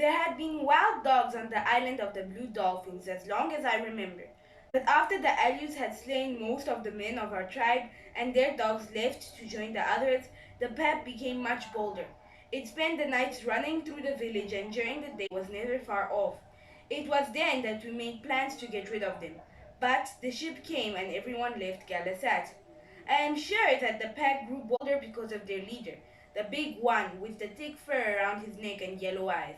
There had been wild dogs on the island of the Blue Dolphins as long as I remember. But after the Aleuts had slain most of the men of our tribe and their dogs left to join the others, the pack became much bolder. It spent the nights running through the village and during the day was never far off. It was then that we made plans to get rid of them. But the ship came and everyone left Galasat. I am sure that the pack grew bolder because of their leader, the big one with the thick fur around his neck and yellow eyes.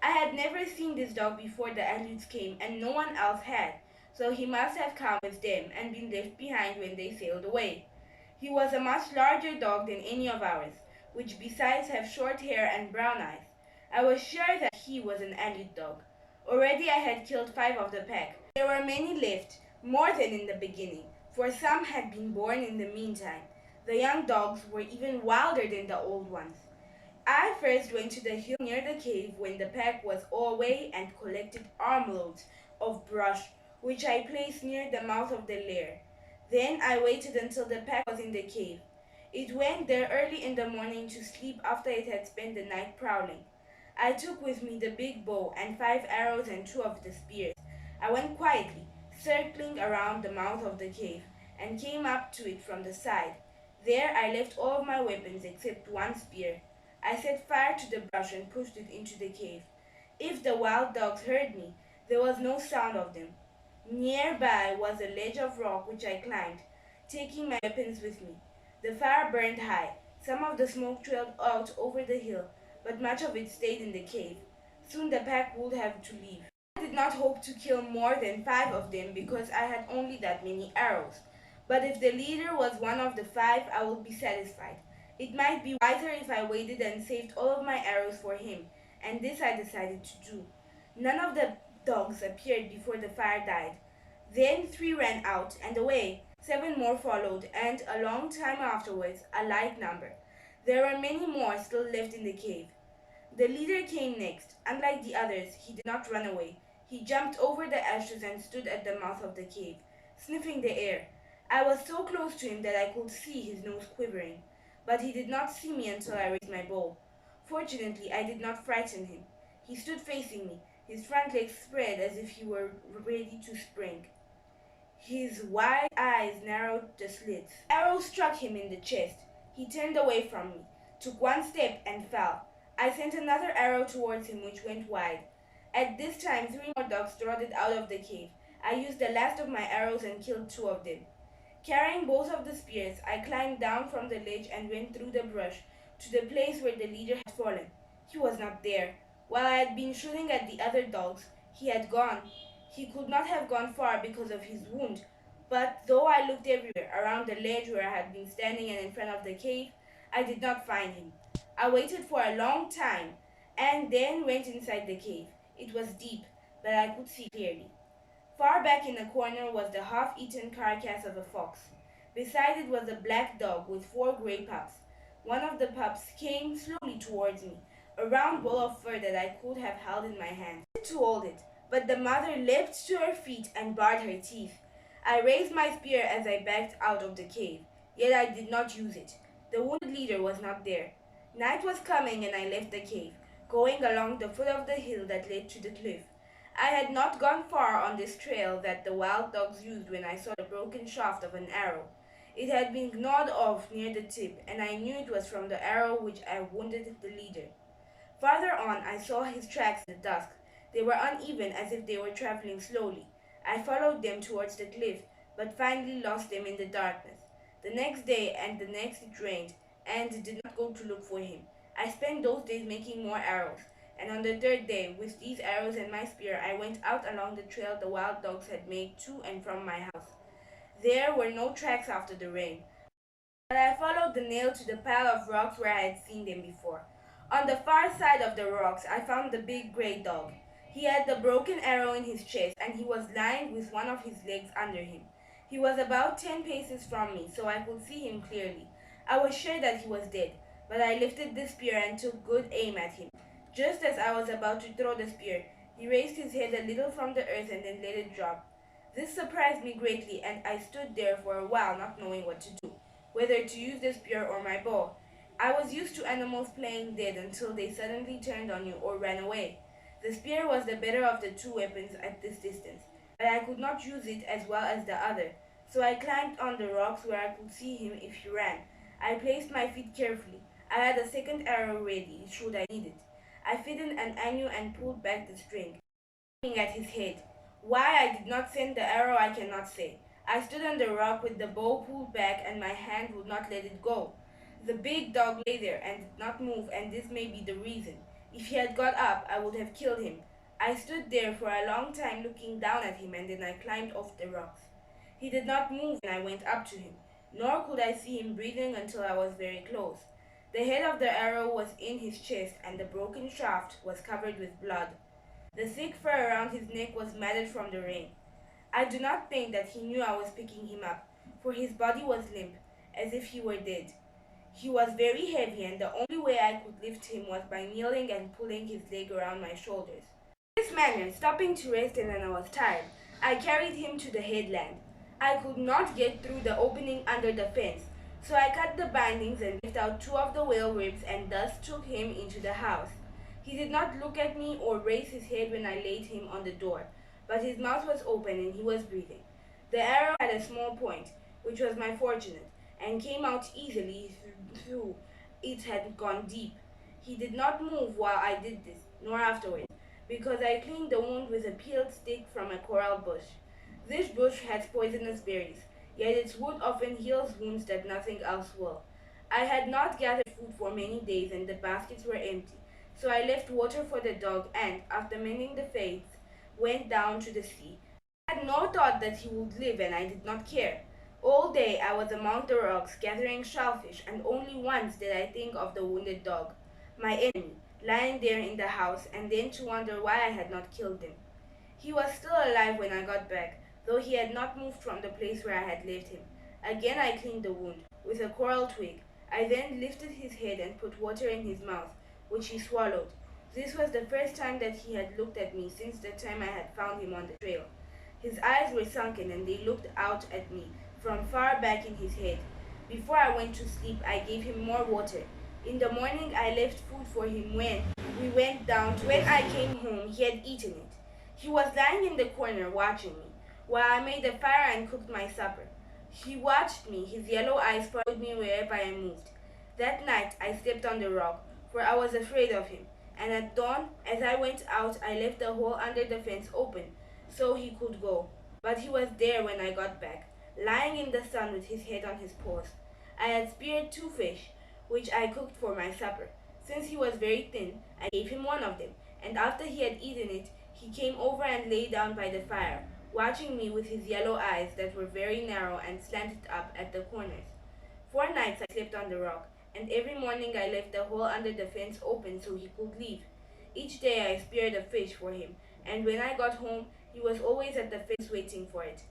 I had never seen this dog before the Aleuts came, and no one else had, so he must have come with them and been left behind when they sailed away. He was a much larger dog than any of ours, which besides have short hair and brown eyes. I was sure that he was an Aleut dog. Already I had killed 5 of the pack. There were many left, more than in the beginning, for some had been born in the meantime. The young dogs were even wilder than the old ones. I first went to the hill near the cave when the pack was all away and collected armloads of brush, which I placed near the mouth of the lair. Then I waited until the pack was in the cave. It went there early in the morning to sleep after it had spent the night prowling. I took with me the big bow and 5 arrows and 2 of the spears. I went quietly, circling around the mouth of the cave, and came up to it from the side. There I left all of my weapons except 1 spear. I set fire to the brush and pushed it into the cave. If the wild dogs heard me, there was no sound of them. Nearby was a ledge of rock which I climbed, taking my weapons with me. The fire burned high. Some of the smoke trailed out over the hill, but much of it stayed in the cave. Soon the pack would have to leave. I did not hope to kill more than 5 of them because I had only that many arrows. But if the leader was one of the 5, I would be satisfied. It might be wiser if I waited and saved all of my arrows for him, and this I decided to do. None of the dogs appeared before the fire died. Then 3 ran out and away. 7 more followed, and a long time afterwards, a like number. There were many more still left in the cave. The leader came next. Unlike the others, he did not run away. He jumped over the ashes and stood at the mouth of the cave, sniffing the air. I was so close to him that I could see his nose quivering. But he did not see me until I raised my bow. Fortunately, I did not frighten him. He stood facing me, his front legs spread as if he were ready to spring. His wide eyes narrowed the slits. The arrow struck him in the chest. He turned away from me, took 1 step, and fell. I sent another arrow towards him, which went wide. At this time, 3 more dogs trotted out of the cave. I used the last of my arrows and killed 2 of them. Carrying both of the spears, I climbed down from the ledge and went through the brush to the place where the leader had fallen. He was not there. While I had been shooting at the other dogs, he had gone. He could not have gone far because of his wound, but though I looked everywhere, around the ledge where I had been standing and in front of the cave, I did not find him. I waited for a long time, and then went inside the cave. It was deep, but I could see clearly. Far back in a corner was the half-eaten carcass of a fox. Beside it was a black dog with 4 gray pups. One of the pups came slowly towards me, a round ball of fur that I could have held in my hand. To hold it, but the mother leapt to her feet and bared her teeth. I raised my spear as I backed out of the cave, yet I did not use it. The wounded leader was not there. Night was coming and I left the cave, going along the foot of the hill that led to the cliff. I had not gone far on this trail that the wild dogs used when I saw the broken shaft of an arrow. It had been gnawed off near the tip, and I knew it was from the arrow which I wounded the leader. Farther on, I saw his tracks in the dusk. They were uneven, as if they were traveling slowly. I followed them towards the cliff, but finally lost them in the darkness. The next day and the next it rained, and did not go to look for him. I spent those days making more arrows. And on the 3rd day, with these arrows and my spear, I went out along the trail the wild dogs had made to and from my house. There were no tracks after the rain, but I followed the nail to the pile of rocks where I had seen them before. On the far side of the rocks, I found the big gray dog. He had the broken arrow in his chest, and he was lying with one of his legs under him. He was about 10 paces from me, so I could see him clearly. I was sure that he was dead, but I lifted the spear and took good aim at him. Just as I was about to throw the spear, he raised his head a little from the earth and then let it drop. This surprised me greatly, and I stood there for a while not knowing what to do, whether to use the spear or my bow. I was used to animals playing dead until they suddenly turned on you or ran away. The spear was the better of the two weapons at this distance, but I could not use it as well as the other, so I climbed on the rocks where I could see him if he ran. I placed my feet carefully. I had a second arrow ready, should I need it. I fitted an arrow and pulled back the string, aiming at his head. Why I did not send the arrow I cannot say. I stood on the rock with the bow pulled back and my hand would not let it go. The big dog lay there and did not move, and this may be the reason. If he had got up, I would have killed him. I stood there for a long time looking down at him, and then I climbed off the rocks. He did not move when I went up to him, nor could I see him breathing until I was very close. The head of the arrow was in his chest, and the broken shaft was covered with blood. The thick fur around his neck was matted from the rain. I do not think that he knew I was picking him up, for his body was limp, as if he were dead. He was very heavy, and the only way I could lift him was by kneeling and pulling his leg around my shoulders. In this manner, stopping to rest and when I was tired, I carried him to the headland. I could not get through the opening under the fence, so I cut the bindings and lifted out two of the whale ribs and thus took him into the house. He did not look at me or raise his head when I laid him on the door, but his mouth was open and he was breathing. The arrow had a small point, which was my fortune, and came out easily through it had gone deep. He did not move while I did this, nor afterwards, because I cleaned the wound with a peeled stick from a coral bush. This bush has poisonous berries, yet its wood often heals wounds that nothing else will. I had not gathered food for many days, and the baskets were empty, so I left water for the dog and, after mending the faith, went down to the sea. I had no thought that he would live, and I did not care. All day I was among the rocks gathering shellfish, and only once did I think of the wounded dog, my enemy, lying there in the house, and then to wonder why I had not killed him. He was still alive when I got back, though he had not moved from the place where I had left him. Again I cleaned the wound with a coral twig. I then lifted his head and put water in his mouth, which he swallowed. This was the first time that he had looked at me since the time I had found him on the trail. His eyes were sunken and they looked out at me from far back in his head. Before I went to sleep, I gave him more water. In the morning, I left food for him when we went down. When I came home, he had eaten it. He was lying in the corner watching me, while I made a fire and cooked my supper. He watched me, his yellow eyes followed me wherever I moved. That night, I slept on the rock, for I was afraid of him, and at dawn, as I went out, I left the hole under the fence open, so he could go. But he was there when I got back, lying in the sun with his head on his paws. I had speared two fish, which I cooked for my supper. Since he was very thin, I gave him one of them, and after he had eaten it, he came over and lay down by the fire, watching me with his yellow eyes that were very narrow and slanted up at the corners. 4 nights I slept on the rock, and every morning I left the hole under the fence open so he could leave. Each day I speared a fish for him, and when I got home, he was always at the fence waiting for it.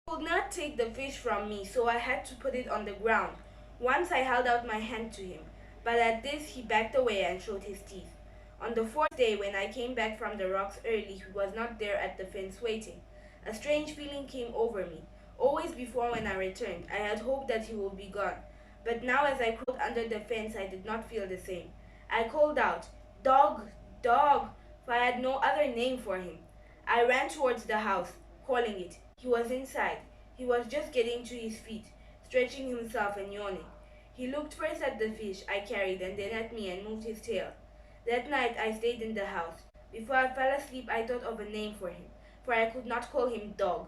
He could not take the fish from me, so I had to put it on the ground. Once I held out my hand to him, but at this he backed away and showed his teeth. On the fourth day, when I came back from the rocks early, he was not there at the fence waiting. A strange feeling came over me. Always before when I returned, I had hoped that he would be gone. But now as I crawled under the fence, I did not feel the same. I called out, "Dog, dog," for I had no other name for him. I ran towards the house, calling it. He was inside. He was just getting to his feet, stretching himself and yawning. He looked first at the fish I carried and then at me and moved his tail. That night I stayed in the house. Before I fell asleep, I thought of a name for him, for I could not call him Dog.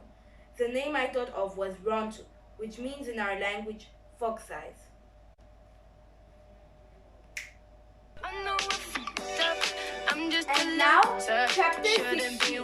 The name I thought of was Rontu, which means in our language, fox eyes. And now, chapter 16.